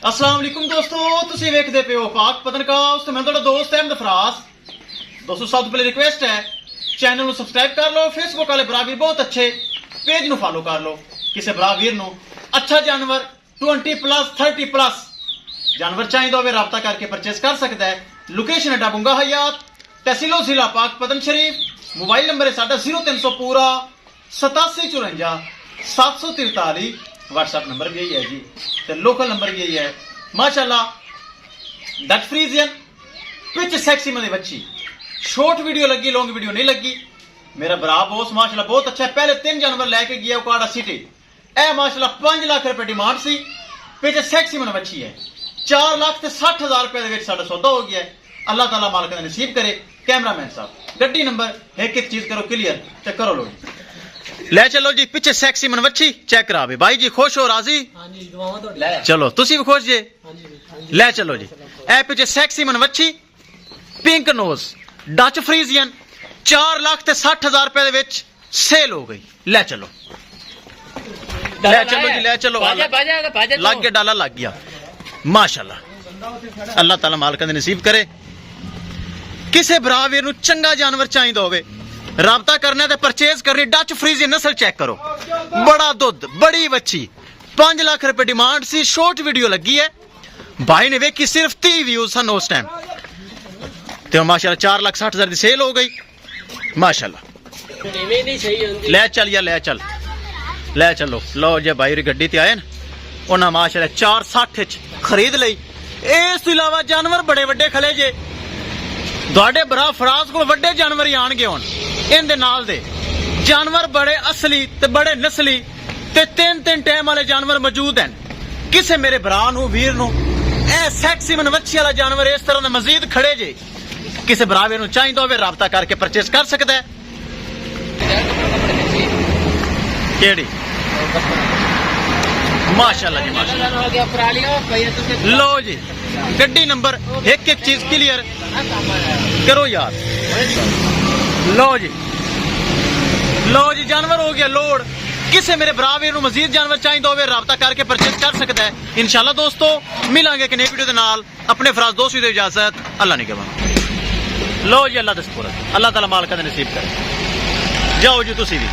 अस्सलाम वालेकुम दोस्तों, तुसीं वेखदे पे हो पाक पतनकास्ट ते मैं तुहाडा दोस्त अहमद फराज। दोस्तों सब तो पहले रिक्वेस्ट है चैनल ਨੂੰ ਸਬਸਕ੍ਰਾਈਬ ਕਰ ਲਓ। ਫੇਸਬੁੱਕ ਵਾਲੇ ਭਰਾ ਵੀ ਬਹੁਤ ਅੱਛੇ ਪੇਜ ਨੂੰ ਫਾਲੋ ਕਰ ਲਓ। ਕਿਸੇ ਭਰਾ ਵੀਰ ਨੂੰ ਅੱਛਾ ਜਾਨਵਰ 20+ 30+ ਜਾਨਵਰ ਚਾਹੀਦਾ ਹੋਵੇ ਰਾਬਤਾ ਕਰਕੇ ਪਰਚੇਸ ਕਰ ਸਕਦਾ ਹੈ। ਲੋਕੇਸ਼ਨ ਹੈ ਡਾਬੂਗਾ ਹਯਾਤ, ਤਹਿਸੀਲ ਜ਼ਿਲ੍ਹਾ ਪਾਕ ਪਤਨ ਸ਼ਰੀਫ। मोबाइल नंबर है साडा 0300 पूरा 8754 743। व्हाट्सएप नंबर भी यही है जी, तो लोकल नंबर भी यही है। माशाल्लाह डच फ्रीजियन पिच सेक्सी में बच्ची। शॉर्ट वीडियो लगी, लॉन्ग वीडियो नहीं लगी। मेरा भरा बॉस माशाल्लाह बहुत अच्छा है। पहले 3 जानवर लैके गया उकाड़ा सिटी। ए माशाल्लाह 5 लाख रुपए डिमांड सी। पिच सेक्सी में बच्ची है। 4,60,000 रुपए दे विच साडा सौदा हो गया है। अल्लाह ताला मालिक ने नसीब करे। कैमरामैन साहब गड्डी नंबर एक चीज करो क्लियर ते करो लो ले चलो जी। पिछे सेक्सी मनवच्छी चेक करा भाई जी, खुश हो राजी? चलो तुसी भी खुश जे? ले चलो जी। ए पिछे सेक्सी मनवच्छी पिंक नोज डच फ्रीजियन 4,60,000 रुपए दे विच सेल हो गई। ले चलो ले चलो जी, ले चलो। लग गया डाला, लग गया माशाल्लाह। अल्लाह ताला मालिक ने नसीब करे। किसे भरा वीर नूं चंगा जानवर चाहिदा होवे, राबता करना ते परचेज करनी। डच फ्रीजियन नस्ल चेक करो, बड़ा दुध, बड़ी बच्ची। 5 लाख रुपए डिमांड सी। शॉर्ट वीडियो लगी है। भाई ने वेखी सिर्फ 30 व्यूज सन उस टाइम ते माशाल्लाह 4,60,000 दी सेल हो गई माशाल्लाह। ले चल या ले चल, ले चलो। लो जे भाई री गड्डी ते आए न, उन्हां माशाल्लाह 460 च खरीद लई। इस तो इलावा जानवर बड़े वड्डे खले जे। ਤੁਹਾਡੇ ਭਰਾ ਫਰਾਜ਼ ਕੋਲ ਵੱਡੇ ਜਾਨਵਰ ਹੀ ਆਣਗੇ। ਹੁਣ ਇਹਦੇ ਨਾਲ ਦੇ ਜਾਨਵਰ ਬੜੇ ਅਸਲੀ ਤੇ ਬੜੇ ਨਸਲੀ ਤੇ 3 ਟਾਈਮ ਵਾਲੇ ਜਾਨਵਰ ਮੌਜੂਦ ਹਨ। ਕਿਸੇ ਮੇਰੇ ਭਰਾ ਨੂੰ ਵੀਰ ਨੂੰ ਇਹ ਸੈਕਸੀ ਮਨਵੱਛੀ ਵਾਲਾ ਜਾਨਵਰ ਇਸ ਤਰ੍ਹਾਂ ਦਾ ਮਜ਼ੀਦ ਖੜੇ ਜੇ, ਕਿਸੇ ਭਰਾ ਵੀਰ ਨੂੰ ਚਾਹੀਦਾ ਹੋਵੇ ਰਾਬਤਾ ਕਰਕੇ ਪਰਚੇਸ ਕਰ ਸਕਦਾ ਹੈ। ਕਿਹੜੀ माशाल्लाह जी माशाल्लाह। लो जी गड्डी नंबर एक चीज क्लियर करो यार। लो जी, लो जी जानवर हो गया लोड। किसे मेरे भरा वीर नूं मजीद जानवर चाहिए होवे राबता करके परचेस कर सकता है। इंशाल्लाह दोस्तों मिलांगे एक नई वीडियो दे नाल। अपने फराज दोस्त दी इजाजत, अल्लाह ने कहवा। लो जी अल्लाह दे सुपुर्द, अल्लाह ताला मालिक दे नसीब करे। जाओ जी तुसी भी।